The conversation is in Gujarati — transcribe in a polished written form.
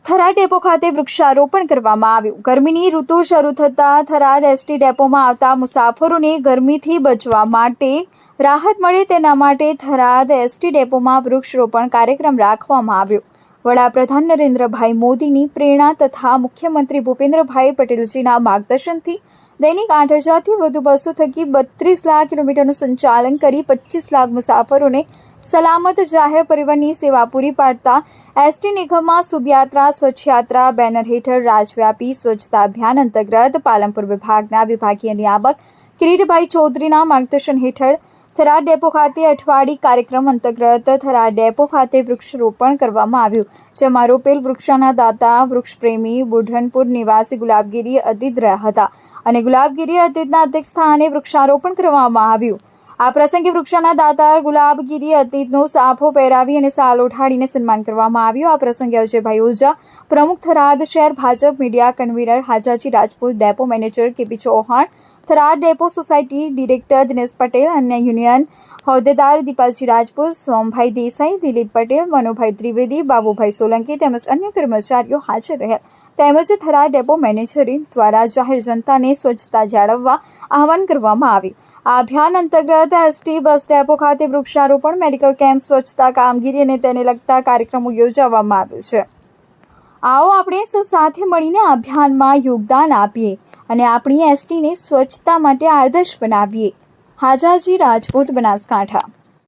થરાદ ડેપો ખાતે વૃક્ષારોપણ કરવામાં આવ્યું। ગરમીની ઋતુ શરૂ થતાં થરાદ એસટી ડેપોમાં આવતા મુસાફરોને ગરમીથી બચવા માટે રાહત મળે તેના માટે થરાદ એસટી ડેપોમાં વૃક્ષારોપણ કાર્યક્રમ રાખવામાં આવ્યો। વડાપ્રધાન નરેન્દ્રભાઈ મોદીની પ્રેરણા તથા મુખ્યમંત્રી ભૂપેન્દ્રભાઈ પટેલજીના માર્ગદર્શનથી દૈનિક 8,000થી વધુ બસો થકી 32 લાખ કિલોમીટરનું સંચાલન કરી 25 લાખ મુસાફરોને સલામત જાહેર પરિવહનની સેવા પૂરી પાડતા એસટી નિગમમાં શુભયાત્રા સ્વચ્છ યાત્રા બેનર હેઠળ રાજવ્યાપી સ્વચ્છતા અભિયાન અંતર્ગત પાલનપુર વિભાગના વિભાગીય નિયામક કિરીટભાઈ ચૌધરીના માર્ગદર્શન હેઠળ થરાદ ડેપો ખાતે અઠવાડિયે કાર્યક્રમ અંતર્ગત થરાદ ડેપો ખાતે વૃક્ષારોપણ કરવામાં આવ્યું, જેમાં રોપેલ વૃક્ષોના દાતા વૃક્ષપ્રેમી બુઢનપુર નિવાસી ગુલાબગીરી અતીત રહ્યા હતા અને ગુલાબગીરી અતીતના અધ્યક્ષસ્થાને વૃક્ષારોપણ કરવામાં આવ્યું। આ પ્રસંગે વૃક્ષોના દાતા ગુલાબગીરી અતીતનો સાફો પહેરાવી અને સાલ ઓઢાડીને સન્માન કરવામાં આવ્યું। આ પ્રસંગે અજયભાઈ ઓઝા, પ્રમુખ થરાદ શહેર Bhajap media convener Hajaji Rajput, depot manager KP Chauhan, Tharad depot society director Dinesh Patel, અન્ય યુનિયન હોદ્દેદાર દીપાજી રાજપૂત, સોમભાઈ દેસાઈ, દિલીપ પટેલ, મનોભાઈ ત્રિવેદી, બાબુભાઈ સોલંકી તેમજ અન્ય કર્મચારીઓ હાજર રહ્યા। તેમજ થરાદ ડેપો મેનેજરી દ્વારા જાહેર જનતાને સ્વચ્છતા જાળવવા આહવાન કરવામાં આવ્યું। આ અભિયાન અંતર્ગત એસટી બસ ડેપો ખાતે વૃક્ષારોપણ, મેડિકલ કેમ્પ, સ્વચ્છતા કામગીરી અને તેને લગતા કાર્યક્રમો યોજવામાં આવ્યા છે। આવો આપણે સૌ સાથે મળીને આ અભિયાનમાં યોગદાન આપીએ અને આપણી એસટીને સ્વચ્છતા માટે આદર્શ બનાવીએ। હાજાજી રાજપૂત, બનાસકાંઠા।